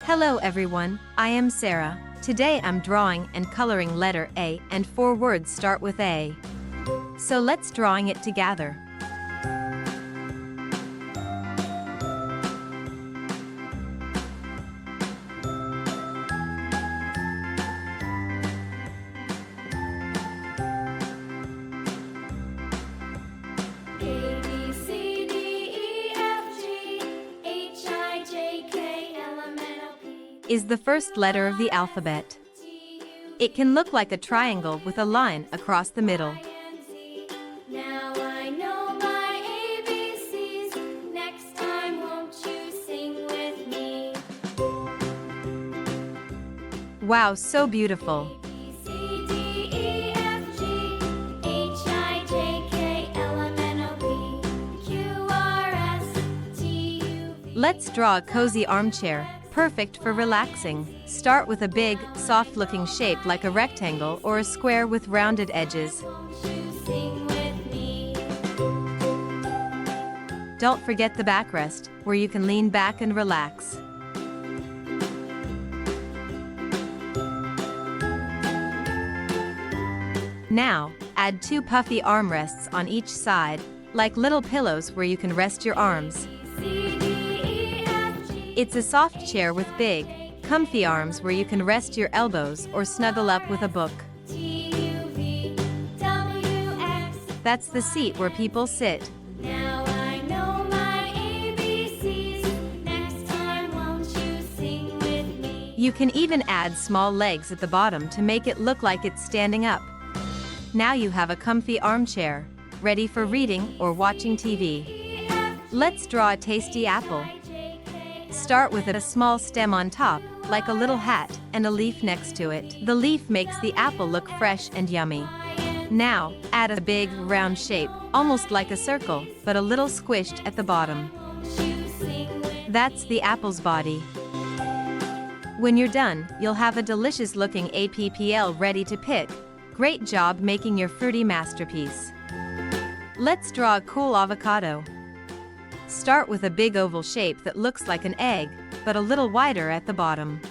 Hello everyone, I am Sarah. Today I'm drawing and coloring letter A and 4 words start with A. So let's drawing it together. Is the first letter of the alphabet. It can look like a triangle with a line across the middle. Now I know my ABCs. Next time won't you sing with me? Wow, so beautiful. Let's draw a cozy armchair, perfect for relaxing. Start with a big, soft-looking shape like a rectangle or a square with rounded edges. Don't forget the backrest, where you can lean back and relax. Now, add 2 puffy armrests on each side, like little pillows where you can rest your arms. It's a soft chair with big, comfy arms where you can rest your elbows or snuggle up with a book. That's the seat where people sit. Now I know my ABCs. Next time won't you sing with me? You can even add small legs at the bottom to make it look like it's standing up. Now you have a comfy armchair, ready for reading or watching TV. Let's draw a tasty apple. Start with a small stem on top, like a little hat, and a leaf next to it. The leaf makes the apple look fresh and yummy. Now, add a big, round shape, almost like a circle, but a little squished at the bottom. That's the apple's body. When you're done, you'll have a delicious-looking apple ready to pick. Great job making your fruity masterpiece. Let's draw a cool avocado. Start with a big oval shape that looks like an egg, but a little wider at the bottom.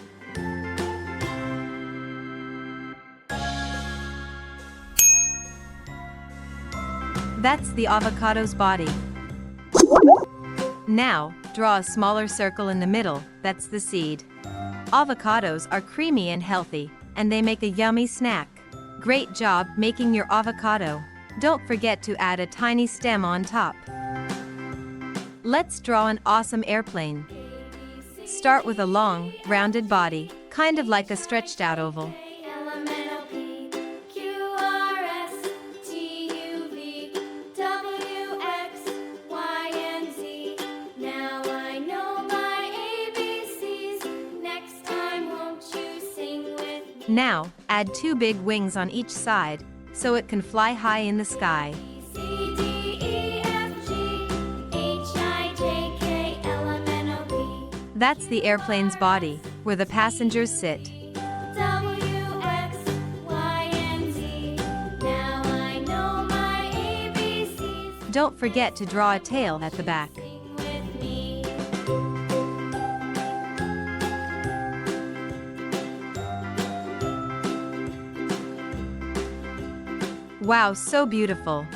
That's the avocado's body. Now, draw a smaller circle in the middle, that's the seed. Avocados are creamy and healthy, and they make a yummy snack. Great job making your avocado. Don't forget to add a tiny stem on top. Let's draw an awesome airplane. Start with a long, rounded body, kind of like a stretched out oval. Now, add 2 big wings on each side, so it can fly high in the sky. That's the airplane's body, where the passengers sit. Don't forget to draw a tail at the back. Wow, so beautiful.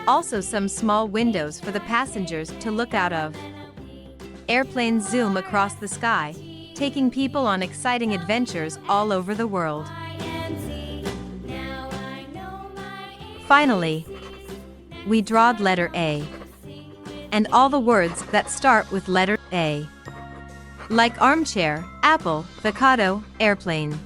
Also some small windows for the passengers to look out of. Airplanes zoom across the sky, taking people on exciting adventures all over the world. Finally, we drawed letter A. And all the words that start with letter A. Like armchair, apple, avocado, airplane.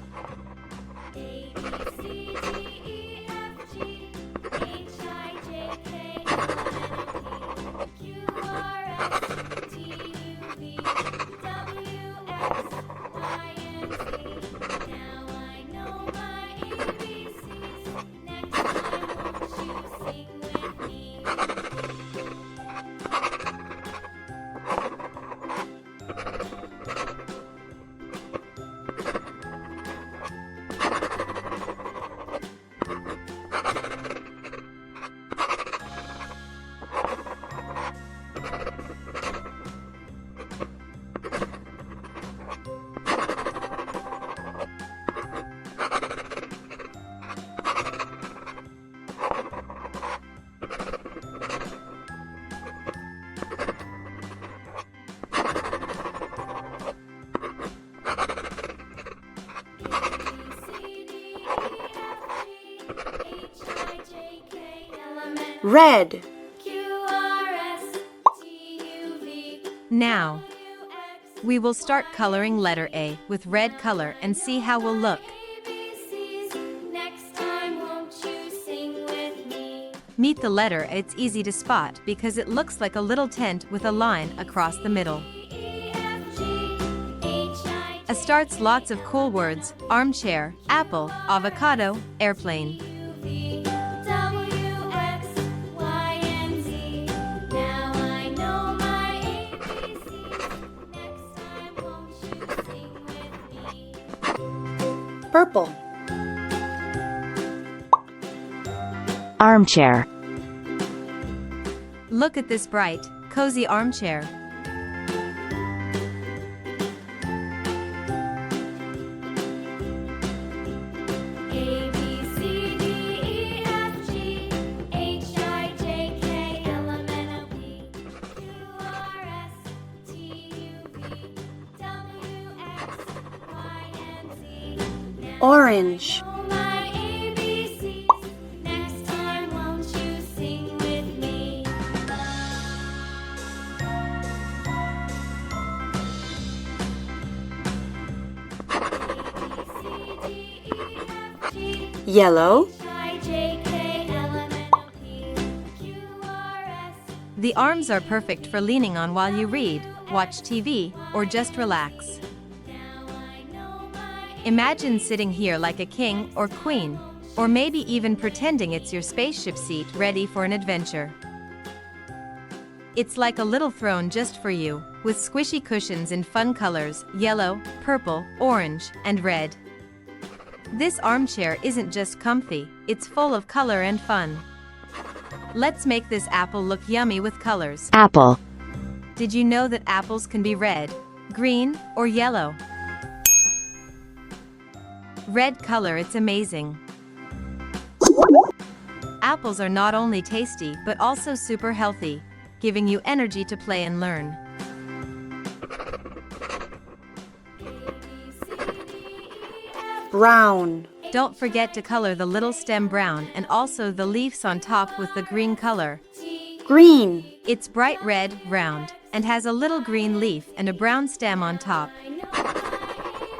Red. Q, R, S, T, U, V, Now, W, X, we will start coloring letter A with red color and see how we'll look. ABCs. Next time, won't you sing with me? Meet the letter. It's easy to spot because it looks like a little tent with a line across the middle. E, F, G, H, I, A starts lots of cool words: armchair, apple, avocado, airplane. V, W, X, Y, and Z. Now I know my ABCs. Next time, won't you sing with me? Purple. Armchair. Look at this bright, cozy armchair. A, B, C, D, E, F, G, H, I, J, K, L, M, N, O, P, Q, R, S, T, U, V, W, X, Y, and Z. Now Orange. I know my ABCs. Next time, won't you sing with me? A, B, C, D, E, F, G, Yellow. I, J, K, L, M, N, O, P, Q, R, S. The arms are perfect for leaning on while you read, watch TV, or just relax. Now I know my Imagine sitting here like a king or queen, or maybe even pretending it's your spaceship seat ready for an adventure. It's like a little throne just for you, with squishy cushions in fun colors: yellow, purple, orange, and red. This armchair isn't just comfy, it's full of color and fun. Let's make this apple look yummy with colors. Apple. Did you know that apples can be red, green, or yellow? Red color, it's amazing. Apples are not only tasty but also super healthy, giving you energy to play and learn. Brown. Don't forget to color the little stem brown and also the leaves on top with the green color. Green. It's bright red, round, and has a little green leaf and a brown stem on top. I know my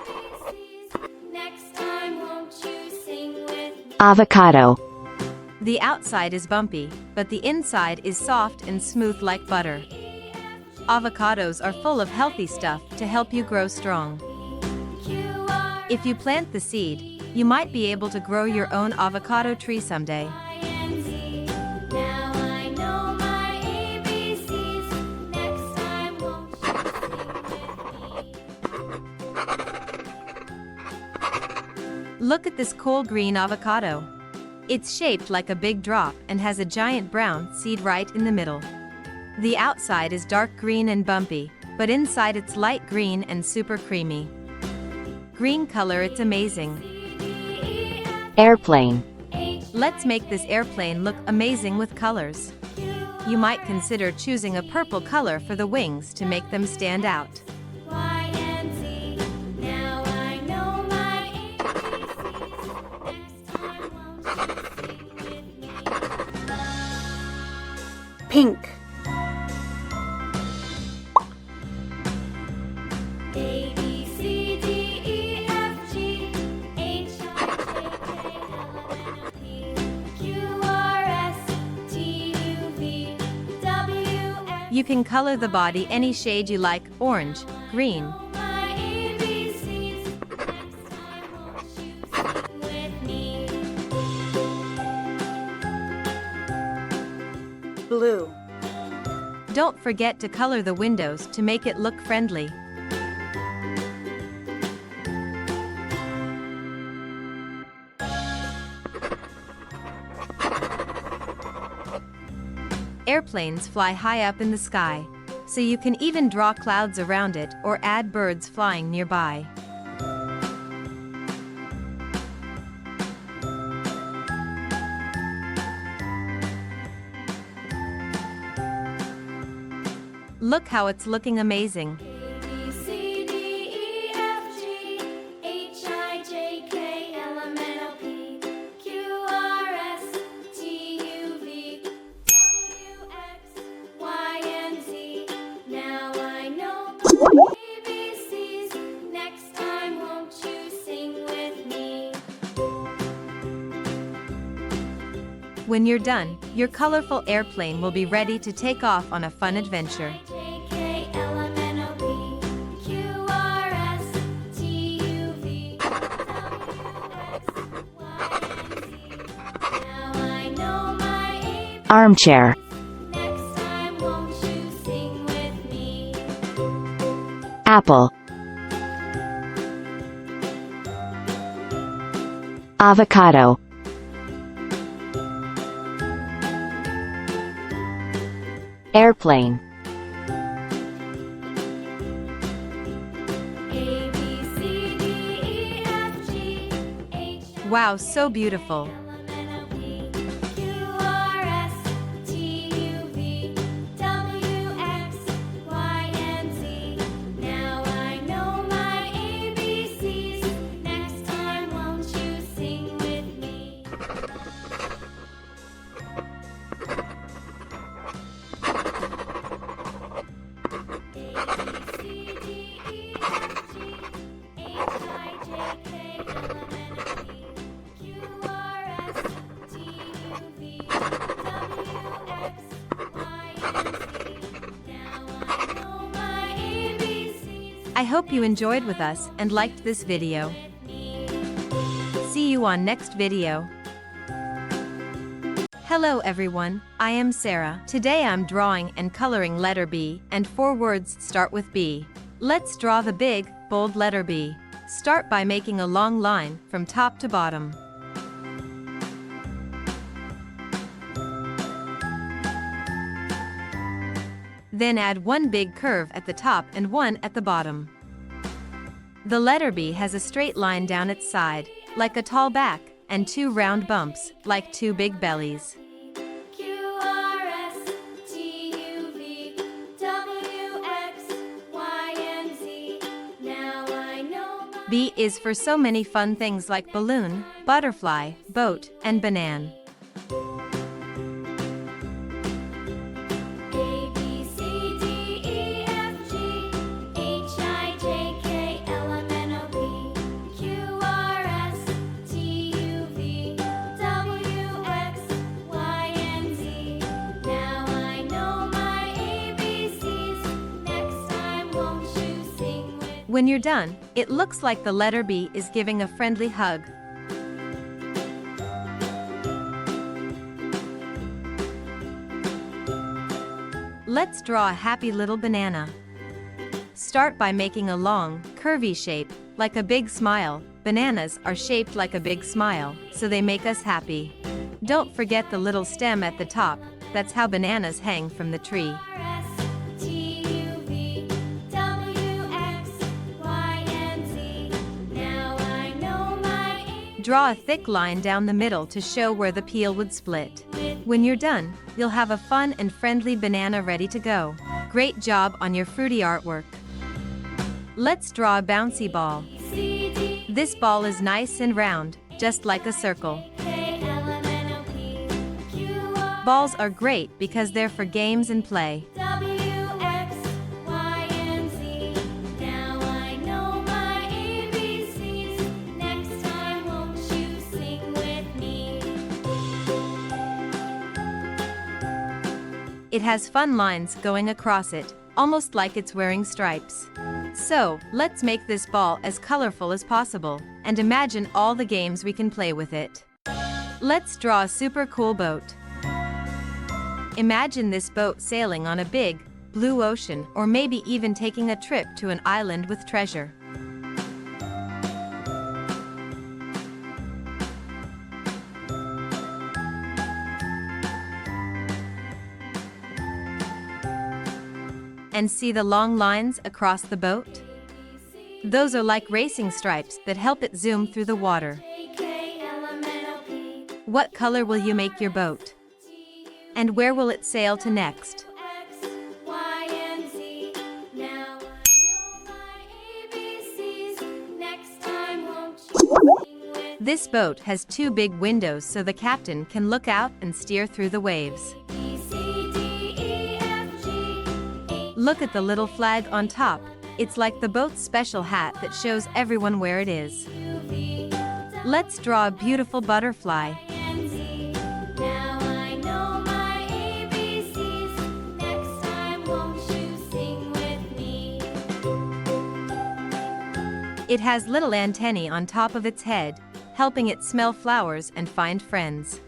ABCs. Next time, won't you sing with me? Avocado. The outside is bumpy, but the inside is soft and smooth like butter. Avocados are full of healthy stuff to help you grow strong. Q, R, If you plant the seed, you might be able to grow your own avocado tree someday. Y, and Z. Now I know my ABCs. Next time, won't you sing with me? Look at this cool green avocado. It's shaped like a big drop and has a giant brown seed right in the middle. The outside is dark green and bumpy, but inside it's light green and super creamy. Green color, it's amazing. Airplane. Let's make this airplane look amazing with colors. You might consider choosing a purple color for the wings to make them stand out. Y, and Z. Now I know my ABCs. Next time, won't you sing with me? Pink. A, B, C, D, E, F, G, H, I, J, K, L, M, N, O, P, Q, R, S, T, U, V, W, X. You can color the body any shade you like: orange, green. My ABCs. Next time, won't you sing with me? Blue. Don't forget to color the windows to make it look friendly. Airplanes fly high up in the sky, so you can even draw clouds around it or add birds flying nearby. Look how it's looking amazing. A, B, C, D, E, F, G, H, I, J, K, L, M, N, O, P, Q, R, S, T, U, V, When you're done, your colorful airplane will be ready to take off on a fun adventure. Armchair. Next time, won't you sing with me? Apple. Avocado. Airplane. A, B, C, D, E, F, G, H, Wow, so beautiful. L, M, N, O, P, Q, R, S, T, U, V, W, X, Y, and Z. Now I know my ABCs. Next time, won't you sing with me? I hope you enjoyed with us and liked this video. See you on next video. Hello everyone, I am Sarah. Today I'm drawing and coloring letter B, and 4 words start with B. Let's draw the big, bold letter B. Start by making a long line from top to bottom. Then add one big curve at the top and one at the bottom. The letter B has a straight line down its side, like a tall back, and 2 round bumps, like 2 big bellies. B is for so many fun things like balloon, butterfly, boat, and banana. When you're done, it looks like the letter B is giving a friendly hug. Let's draw a happy little banana. Start by making a long, curvy shape, like a big smile. Bananas are shaped like a big smile, so they make us happy. Don't forget the little stem at the top, that's how bananas hang from the tree. Draw a thick line down the middle to show where the peel would split. When you're done, you'll have a fun and friendly banana ready to go. Great job on your fruity artwork. Let's draw a bouncy ball. This ball is nice and round, just like a circle. Balls are great because they're for games and play. It has fun lines going across it, almost like it's wearing stripes. So, let's make this ball as colorful as possible, and imagine all the games we can play with it. Let's draw a super cool boat. Imagine this boat sailing on a big, blue ocean, or maybe even taking a trip to an island with treasure. And see the long lines across the boat? Those are like racing stripes that help it zoom through the water. What color will you make your boat? And where will it sail to next? This boat has 2 big windows so the captain can look out and steer through the waves. Look at the little flag on top. It's like the boat's special hat that shows everyone where it is. Let's draw a beautiful butterfly. Now It has little antennae on top of its head, helping it smell flowers and find friends.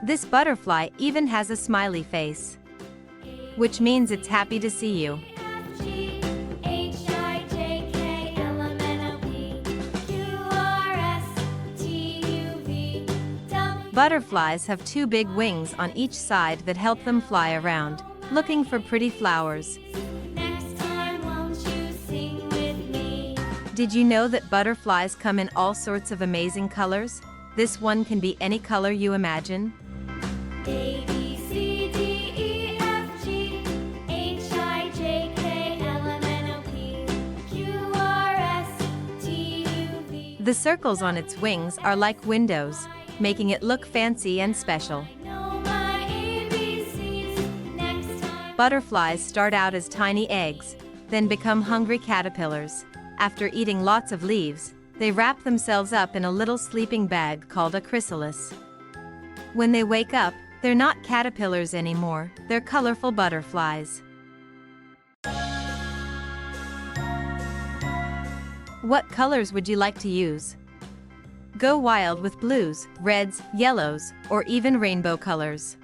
This butterfly even has a smiley face, which means it's happy to see you. Butterflies have two big wings on each side that help them fly around, looking for pretty flowers. Did you know that butterflies come in all sorts of amazing colors? This one can be any color you imagine. A, B, C, D, E, F, G, H, I, J, K, L, M, N, O, P, Q, R, S, T, U, V. The circles on its wings are like windows, making it look fancy and special. Know my ABCs. Next time. Butterflies start out as tiny eggs, then become hungry caterpillars. After eating lots of leaves, they wrap themselves up in a little sleeping bag called a chrysalis. When they wake up, they're not caterpillars anymore, they're colorful butterflies. What colors would you like to use? Go wild with blues, reds, yellows, or even rainbow colors.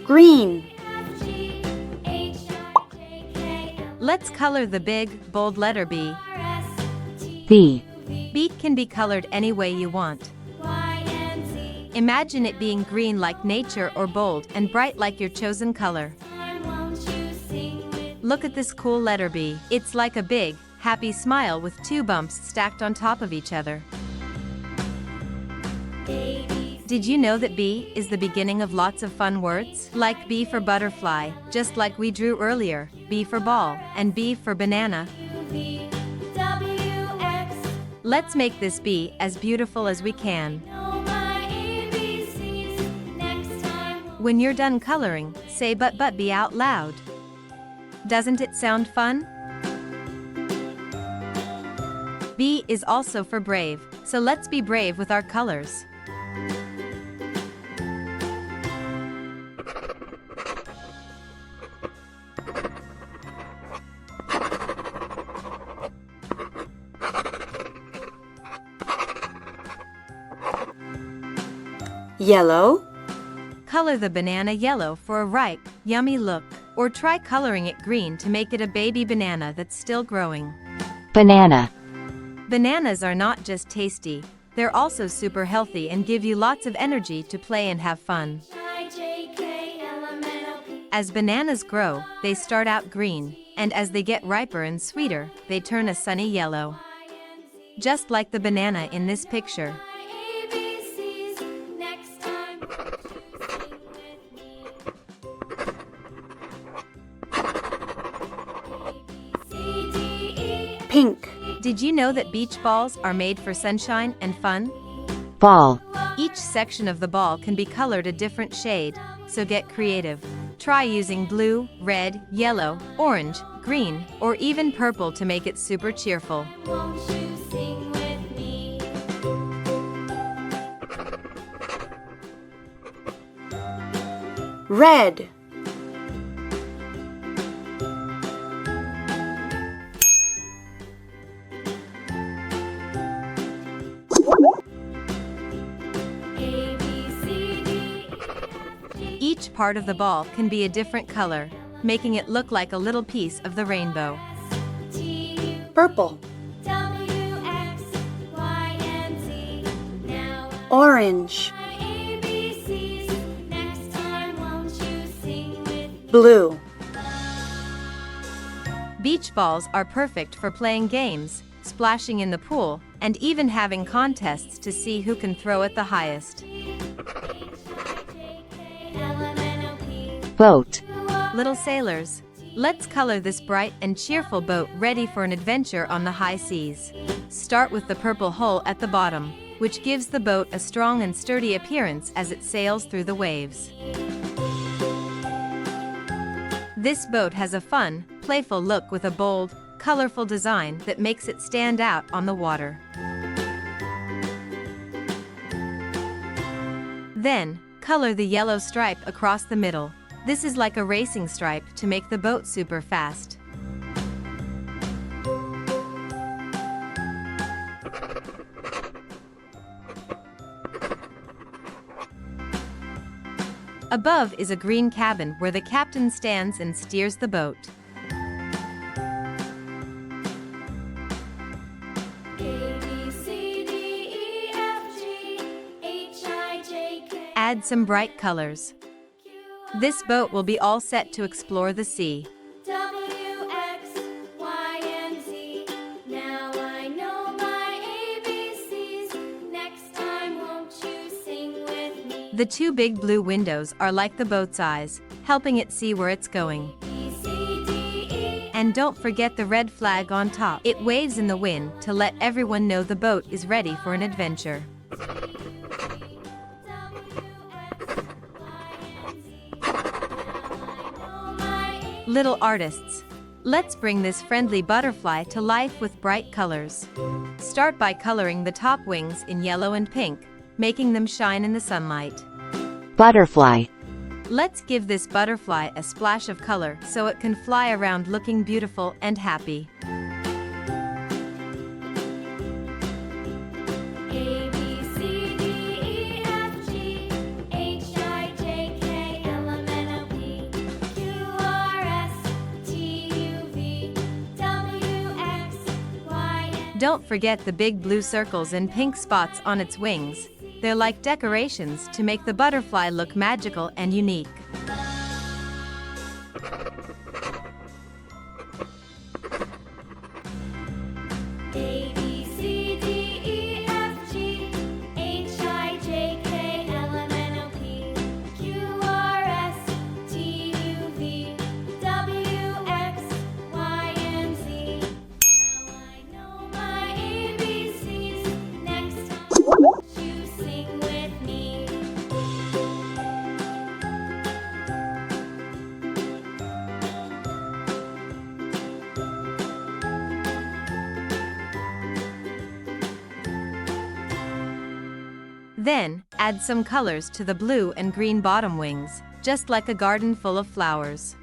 Green. Let's color the big, bold letter B. B, B can be colored any way you want. Imagine it being green like nature or bold and bright like your chosen color. Look at this cool letter B. It's like a big, happy smile with two bumps stacked on top of each other. Did you know that B is the beginning of lots of fun words? Like B for butterfly, just like we drew earlier, B for ball, and B for banana. Let's make this B as beautiful as we can. When you're done coloring, say but be out loud. Doesn't it sound fun? B is also for brave, so let's be brave with our colors. Yellow. Color the banana yellow for a ripe, yummy look, or try coloring it green to make it a baby banana that's still growing. banana, Bananas are not just tasty, they're also super healthy and give you lots of energy to play and have fun. As bananas grow, they start out green, and as they get riper and sweeter, they turn a sunny yellow. Just like the banana in this picture. Pink. Did you know that beach balls are made for sunshine and fun? ball, Each section of the ball can be colored a different shade, so get creative. Try using blue, red, yellow, orange, green, or even purple to make it super cheerful. Red. part of the ball can be a different color, making it look like a little piece of the rainbow. Purple. W, X, Y, and Z. Now Orange. my ABCs. Next time, won't you sing with me? Blue. Beach balls are perfect for playing games, splashing in the pool, and even having contests to see who can throw it the highest. boat, Little sailors, let's color this bright and cheerful boat ready for an adventure on the high seas. Start with the purple hull at the bottom, which gives the boat a strong and sturdy appearance as it sails through the waves. This boat has a fun, playful look with a bold, colorful design that makes it stand out on the water. Then, color the yellow stripe across the middle. This is like a racing stripe to make the boat super fast. Above is a green cabin where the captain stands and steers the boat. Add some bright colors. This boat will be all set to explore the sea. W, X, Y, and Z. Now I know my ABCs. Next time, won't you sing with me? The two big blue windows are like the boat's eyes, helping it see where it's going. B, C, D, E. And don't forget the red flag on top. It waves in the wind to let everyone know the boat is ready for an adventure. Little artists, let's bring this friendly butterfly to life with bright colors. Start by coloring the top wings in yellow and pink, making them shine in the sunlight. butterfly, Let's give this butterfly a splash of color so it can fly around looking beautiful and happy. A, B, C, D, E, F, G, H, I, J, K, L, M, N, O, P, Q, R, S, T, U, V, W, X, Y, and Don't forget the big blue circles and pink spots on its wings. They're like decorations to make the butterfly look magical and unique. A, B, C, D, E, F, G, H, I, J, K, L, M, N, O, P, Q, R, S, T, U, V, W, X, Y, and Z. Now I know my ABCs. Next time, won't you sing with me? Then, add some colors to the blue and green bottom wings, just like a garden full of flowers.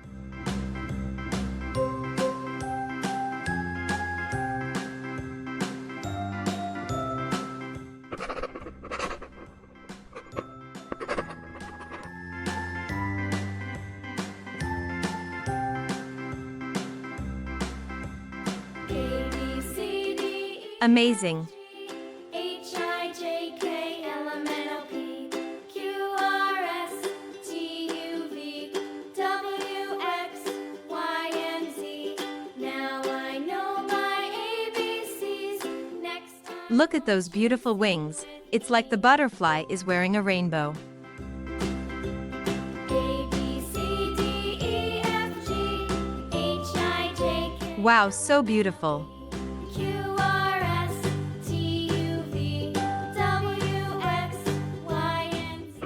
A, B, C, D, E, Amazing! H, I, J, K, L, M, N, O, P, Q, R, S, T, U, V, W, X, Y, and Z. Now I know my ABCs. Next time. Look at those beautiful wings. It's like the butterfly is wearing a rainbow. A, B, C, D, E, F, G, H, I, J, K, Wow, so beautiful! Q, R, S, T, U, V, W, X, Y, and Z.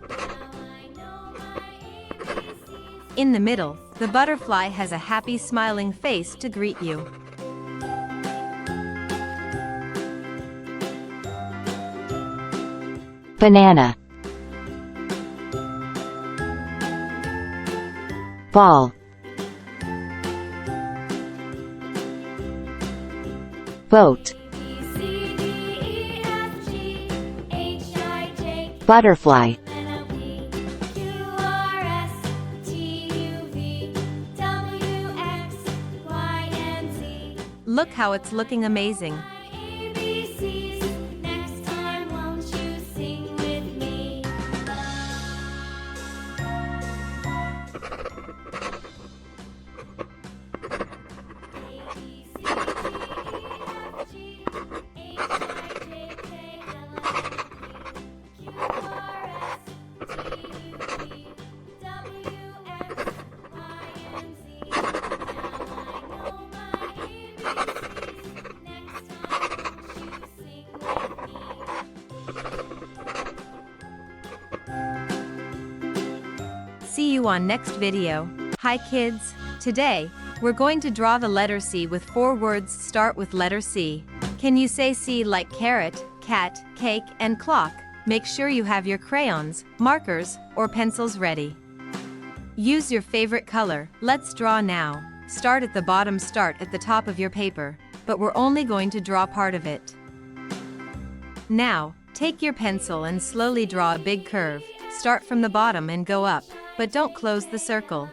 Now I know my ABCs. In the middle, the butterfly has a happy smiling face to greet you. banana, ball, boat, B, C, D, E, F, G, H, I, J, K, butterfly, L, M, N, O, P, Q, R, Look how it's looking amazing. ABCs. Next time, won't you sing with me? See you on next video. Hi kids. Today, we're going to draw the letter C with 4 words start with letter C. Can you say C like carrot, cat, cake, and clock? Make sure you have your crayons, markers, or pencils ready. Use your favorite color. Let's draw now. Start at the bottom, start at the top of your paper, but we're only going to draw part of it. Now, take your pencil and slowly draw a big curve. Start from the bottom and go up, but don't close the circle.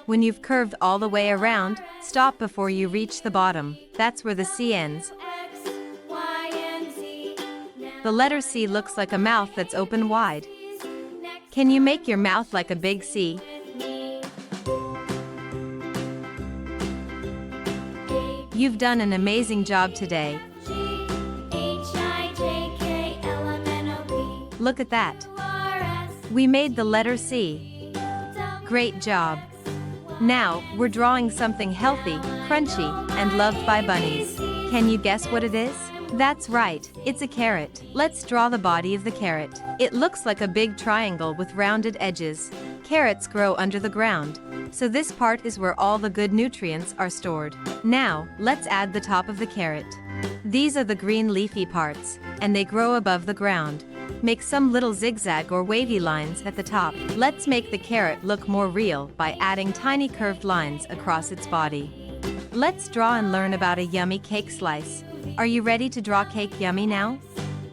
When you've curved all the way around, stop before you reach the bottom. That's where the C ends. X, Y, and Z. The letter C looks like a mouth that's open wide. Next Can you make your mouth like a big C? with me. You've done an amazing job today. G, H, I, J, K, L, M, N, O, P, Look at that. R, S, We made the letter C. W, Great job. Now, we're drawing something healthy, crunchy, and loved by bunnies. Can you guess what it is? That's right, it's a carrot. Let's draw the body of the carrot. It looks like a big triangle with rounded edges. Carrots grow under the ground, so this part is where all the good nutrients are stored. Now, let's add the top of the carrot. These are the green leafy parts, and they grow above the ground. Make some little zigzag or wavy lines at the top. Let's make the carrot look more real by adding tiny curved lines across its body. Let's draw and learn about a yummy cake slice. Are you ready to draw cake yummy now?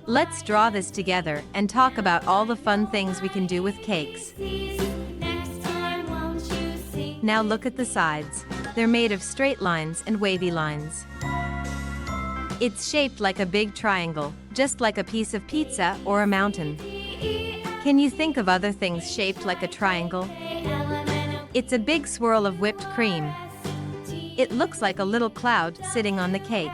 Let's draw this together and talk about all the fun things we can do with cakes. next time, won't you sing? Now look at the sides. They're made of straight lines and wavy lines. It's shaped like a big triangle, just like a piece of pizza or a mountain. Can you think of other things shaped like a triangle? It's a big swirl of whipped cream. It looks like a little cloud sitting on the cake.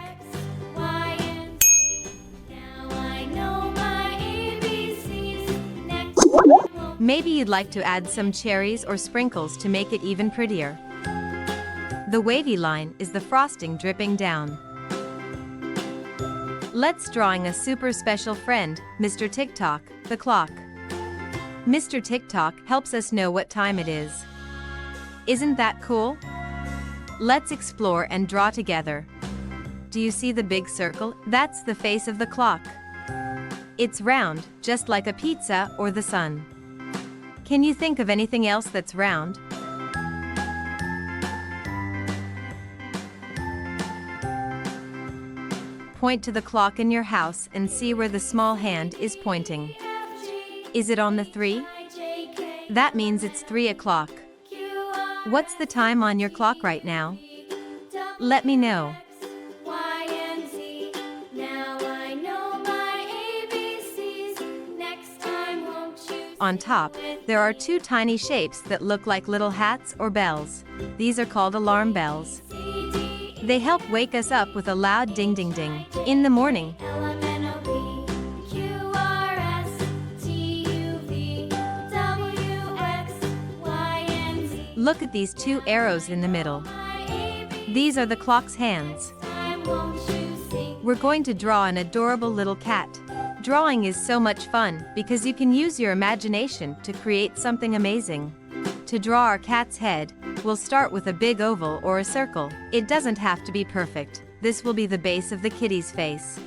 Maybe you'd like to add some cherries or sprinkles to make it even prettier. The wavy line is the frosting dripping down. Let's drawing a super special friend, Mr. Tick-Tock, the clock. Mr. Tick-Tock helps us know what time it is. Isn't that cool? Let's explore and draw together. Do you see the big circle? That's the face of the clock. It's round, just like a pizza or the sun. Can you think of anything else that's round? Point to the clock in your house and see where the small hand is pointing. Is it on the 3? That means it's 3 o'clock. What's the time on your clock right now? Let me know. On top, there are 2 tiny shapes that look like little hats or bells. These are called alarm bells. They help wake us up with a loud ding ding ding in the morning. Look at these 2 arrows in the middle. These are the clock's hands. We're going to draw an adorable little cat. Drawing is so much fun because you can use your imagination to create something amazing. To draw our cat's head, we'll start with a big oval or a circle. It doesn't have to be perfect. This will be the base of the kitty's face.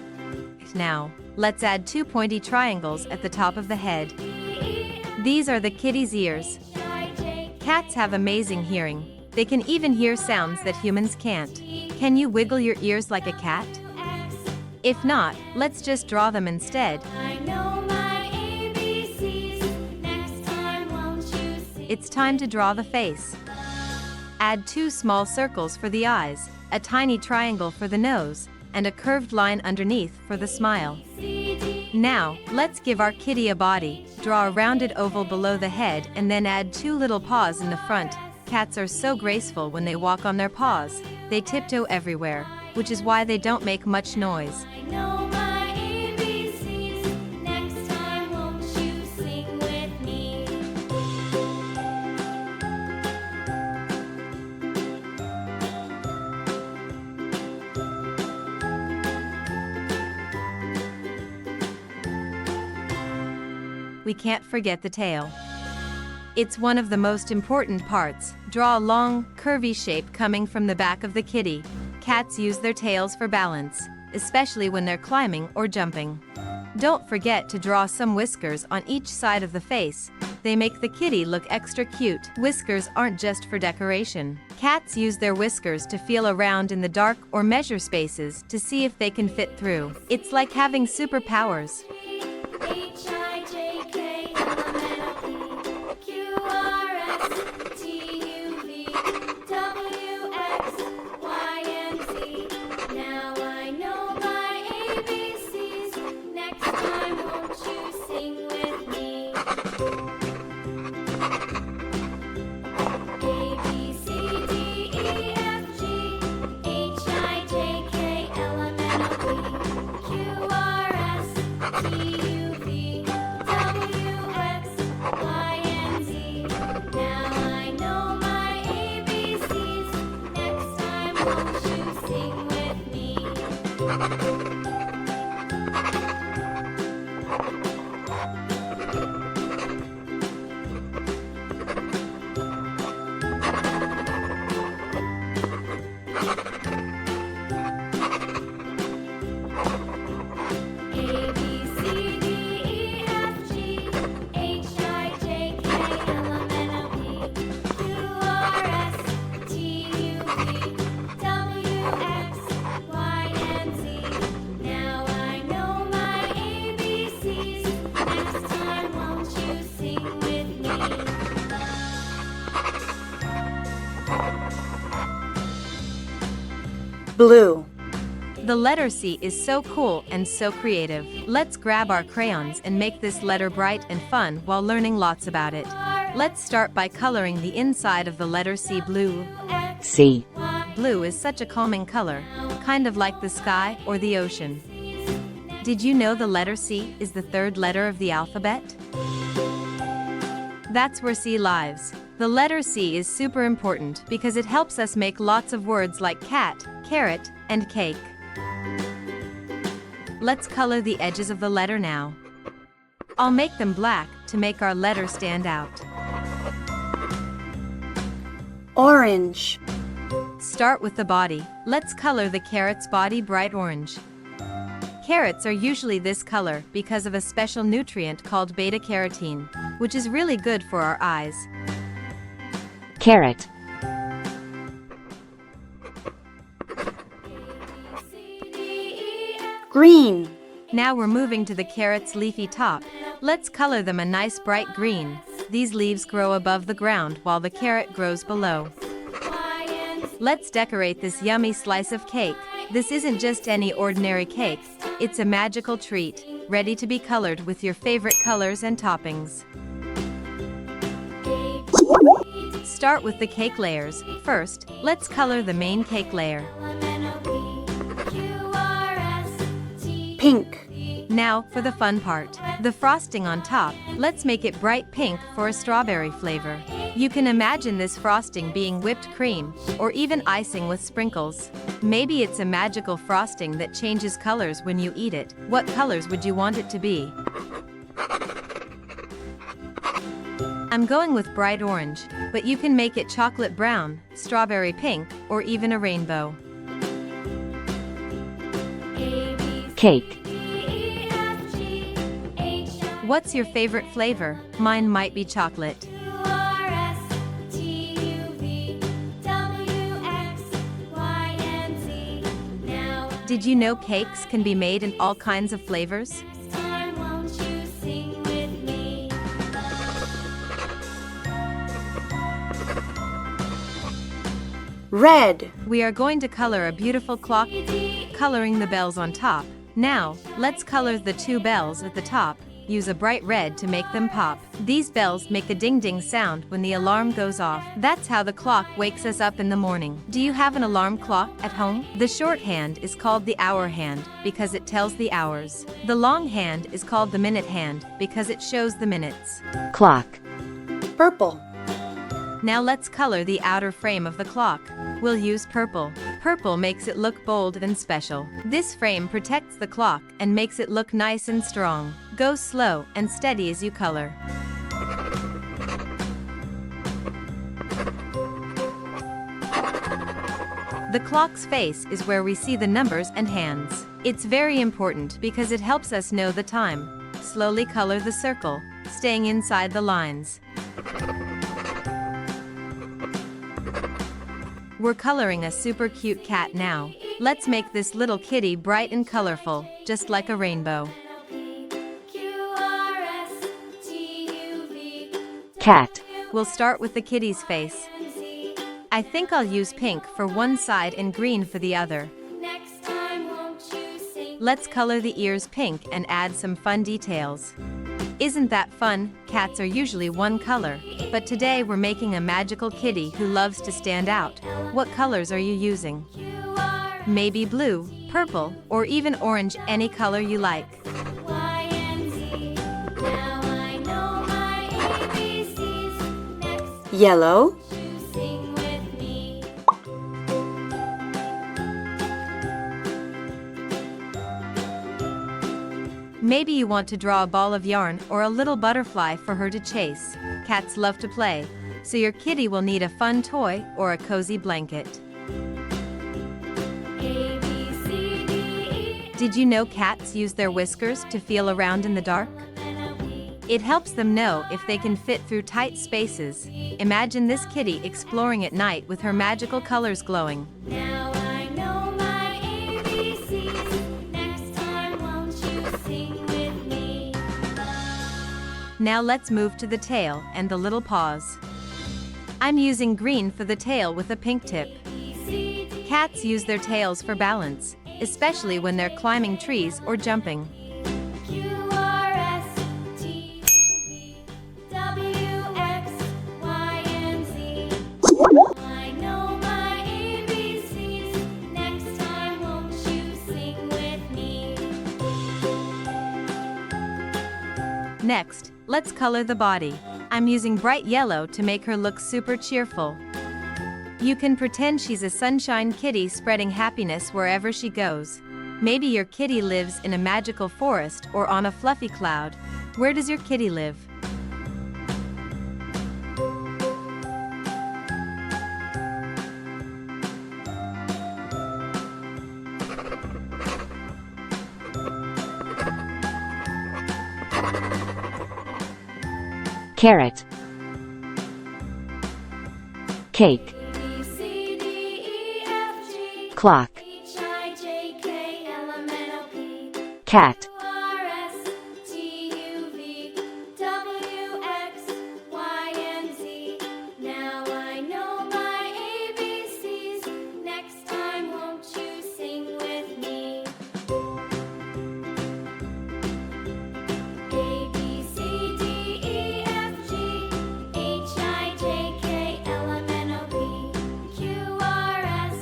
Now, let's add 2 pointy triangles at the top of the head. These are the kitty's ears. Cats have amazing hearing. They can even hear sounds that humans can't. Can you wiggle your ears like a cat? If not, let's just draw them instead. It's time to draw the face. Add 2 small circles for the eyes, a tiny triangle for the nose, and a curved line underneath for the smile. Now, let's give our kitty a body. Draw a rounded oval below the head and then add 2 little paws in the front. Cats are so graceful when they walk on their paws. They tiptoe everywhere, which is why they don't make much noise. I know my ABCs. Next time, won't you sing with me? We can't forget the tail. It's one of the most important parts. Draw a long, curvy shape coming from the back of the kitty. Cats use their tails for balance, especially when they're climbing or jumping. Don't forget to draw some whiskers on each side of the face. They make the kitty look extra cute. Whiskers aren't just for decoration. Cats use their whiskers to feel around in the dark or measure spaces to see if they can fit through. It's like having superpowers. Now I know my ABCs. Next time, won't you sing with me? A, B, C, D, E, F, G, H, I, J, K, L, M, N, O, P, Q, R, S, T, U, V, W, X, Y, and Z. Now I know my ABCs. Next time, won't you sing with me? A, B, C, D, E, F, G, H, I, J, K, L, M, N, O, P, Q, R, S, T, U, V, W, X, Y, and Z. Now I know my ABCs. Next time, won't you sing with me? Blue. The letter C is so cool and so creative. Let's grab our crayons and make this letter bright and fun while learning lots about it. Let's start by coloring the inside of the letter C blue. C, Blue is such a calming color, kind of like the sky or the ocean. Did you know the letter C is the 3rd letter of the alphabet? That's where C lives. The letter C is super important because it helps us make lots of words like cat, carrot, and cake. Let's color the edges of the letter now. I'll make them black to make our letter stand out. Orange. Start with the body. Let's color the carrot's body bright orange. Carrots are usually this color because of a special nutrient called beta-carotene, which is really good for our eyes. carrot, Green. Now we're moving to the carrot's leafy top. Let's color them a nice bright green. These leaves grow above the ground while the carrot grows below. Let's decorate this yummy slice of cake. This isn't just any ordinary cake. It's a magical treat, ready to be colored with your favorite colors and toppings. Start with the cake layers. First, let's color the main cake layer. Pink. Now, for the fun part, the frosting on top. Let's make it bright pink for a strawberry flavor. You can imagine this frosting being whipped cream, or even icing with sprinkles. Maybe it's a magical frosting that changes colors when you eat it. What colors would you want it to be? I'm going with bright orange, but you can make it chocolate brown, strawberry pink, or even a rainbow. cake, What's your favorite flavor? Mine might be chocolate. Did you know cakes can be made in all kinds of flavors? Red. We are going to color a beautiful clock, coloring the bells on top. Now, let's color the two bells at the top. Use a bright red to make them pop. These bells make a ding-ding sound when the alarm goes off. That's how the clock wakes us up in the morning. Do you have an alarm clock at home? The short hand is called the hour hand because it tells the hours. The long hand is called the minute hand because it shows the minutes. Clock. Purple. Now let's color the outer frame of the clock. We'll use purple. Purple makes it look bold and special. This frame protects the clock and makes it look nice and strong. Go slow and steady as you color. The clock's face is where we see the numbers and hands. It's very important because it helps us know the time. Slowly color the circle, staying inside the lines. We're coloring a super cute cat now. Let's make this little kitty bright and colorful, just like a rainbow. Cat. We'll start with the kitty's face. I think I'll use pink for one side and green for the other. Let's color the ears pink and add some fun details. Isn't that fun? Cats are usually one color, but today we're making a magical kitty who loves to stand out. What colors are you using? Maybe blue, purple, or even orange, any color you like. Yellow. Maybe you want to draw a ball of yarn or a little butterfly for her to chase. Cats love to play, so your kitty will need a fun toy or a cozy blanket. Did you know cats use their whiskers to feel around in the dark? It helps them know if they can fit through tight spaces. Imagine this kitty exploring at night with her magical colors glowing. Now I know my ABCs. Next time, won't you sing with me? Now let's move to the tail and the little paws. I'm using green for the tail with a pink tip. Cats use their tails for balance, especially when they're climbing trees or jumping. Next, let's color the body. I'm using bright yellow to make her look super cheerful. You can pretend she's a sunshine kitty spreading happiness wherever she goes. Maybe your kitty lives in a magical forest or on a fluffy cloud. Where does your kitty live? Carrot. Cake. Clock. Cat. Now I know my ABCs. Next time, won't you sing with me? A, B, C, D, E, F, G, H, I, J, K, L, M, N, O, P, Q, R, S,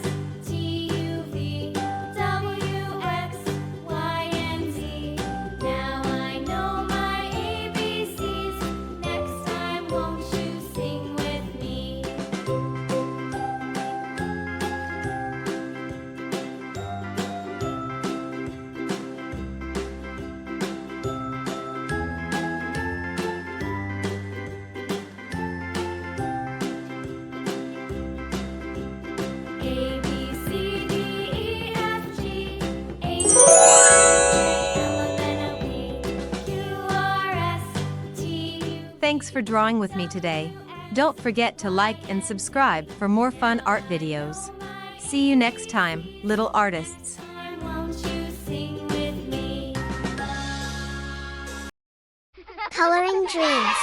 T, U, V, W, X, Y, and Z. Now I know my ABCs. Next time, won't you sing with me? A, B, C, D, E, F, G, H, I, J, K, L, M, N, O, P, Q, R, S, T, U. Thanks for drawing with me today. Don't forget to like and subscribe for more fun art videos. See you next time, little artists. Won't you sing with me? Coloring dreams.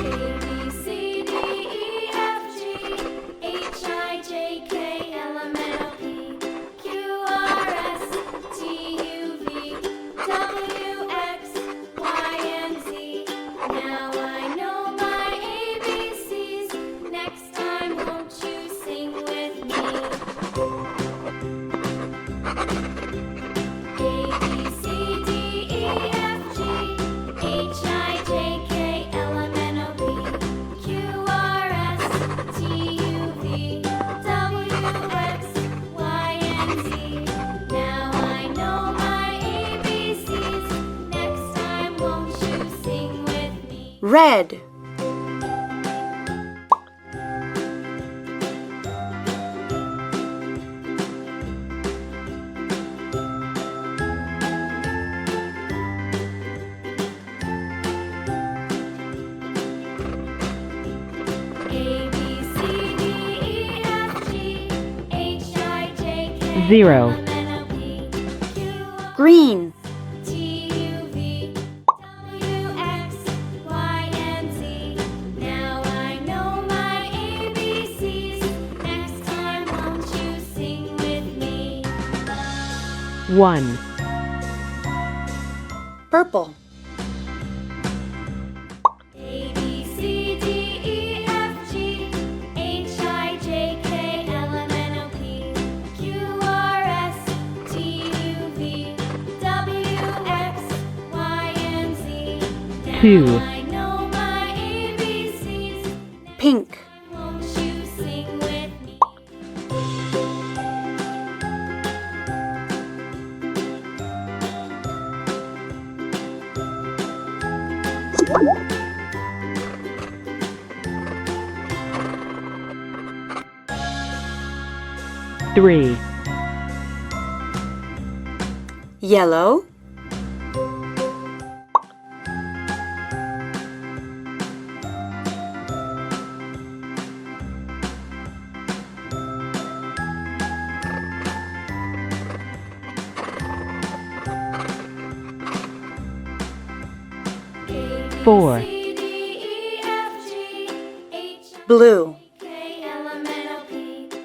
B, C, D, E, F, G, H, I, J, K, L, M, N, O, P, Q, R, S, T, U, V, W, X, Y, and Z. Now I know my ABCs. Next time, won't you sing with me? A, B, C, D, E, F, G, H, I, J, K, L, M, N, O, P, Q, R, S, T, U, V, W, X, Y, and Z. Now I know my ABCs. Next time, won't you sing with me? Red. A, B, C, D, E, F, G, H, I, J, K, 0. L, M, N, O, P, Q, R, Green. T, U, V, W, X, Y, and Z. Now I know my ABCs. Next time, won't you sing with me? 1. Purple. A, B, C, D, E, F, G, H, I, J, K, L, M, N, O, P, Q, R, S, T, U, V, W, X, Y, and Z. Now 2. I know my ABCs. Pink. Won't you sing with me? 3. Yellow. A, B, 4. C, D, E, F, G, H, Blue. K, L, M, N, O, P, Q,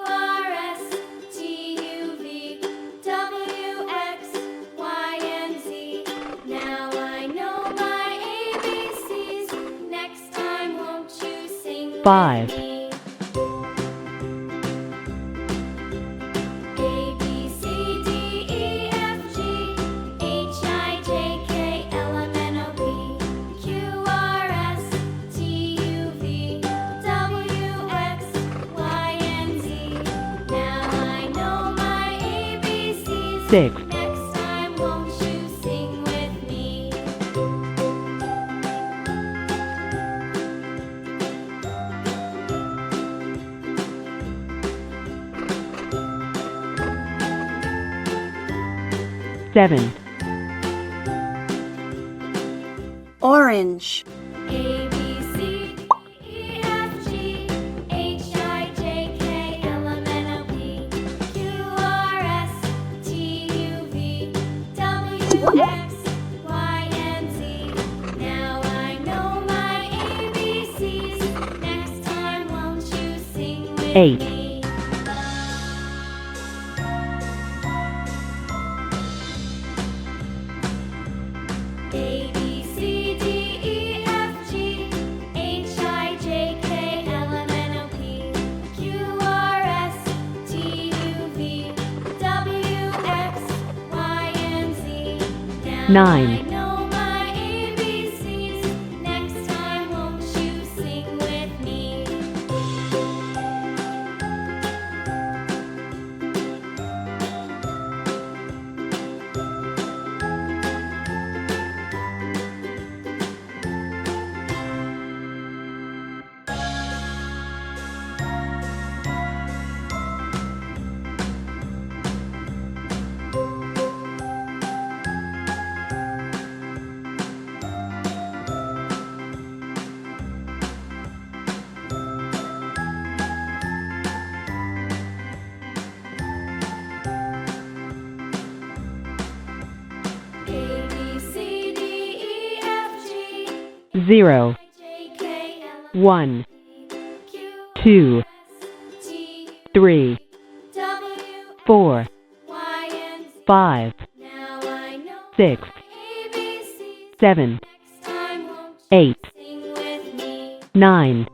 R, S, T, U, V, W, X, Y, and Z. Now I know my ABCs. Next time, won't you sing with 5. me? A, B, C, D, E, F, G, H, I, J, K, L, M, N, O, P, Q, R, S, T, U, V, W, X, Y, and Z. Now I know my ABCs. 6. Next time, won't you sing with me? 7. Orange. A, B, C, D, E, F, G, H, I, J, K, L, M, N, O, P, Q, R, S, T, U, V, W, X, Y, and Z. Now I know my ABCs. Next time, won't you sing with 8. me? A, B, C, D, E, F, G, H, I, J, K, L, M, N, O, P, Q, R, S, T, U, V, W, X, Y, and Z. Now 9. I know my ABCs. Next time, won't you sing with me? 0. 1, Q, 2, S, T, 3, W, 4, Y, and Z. 5, Now I know 6, ABCs. 7, Next time won't you 8, sing with me? 9,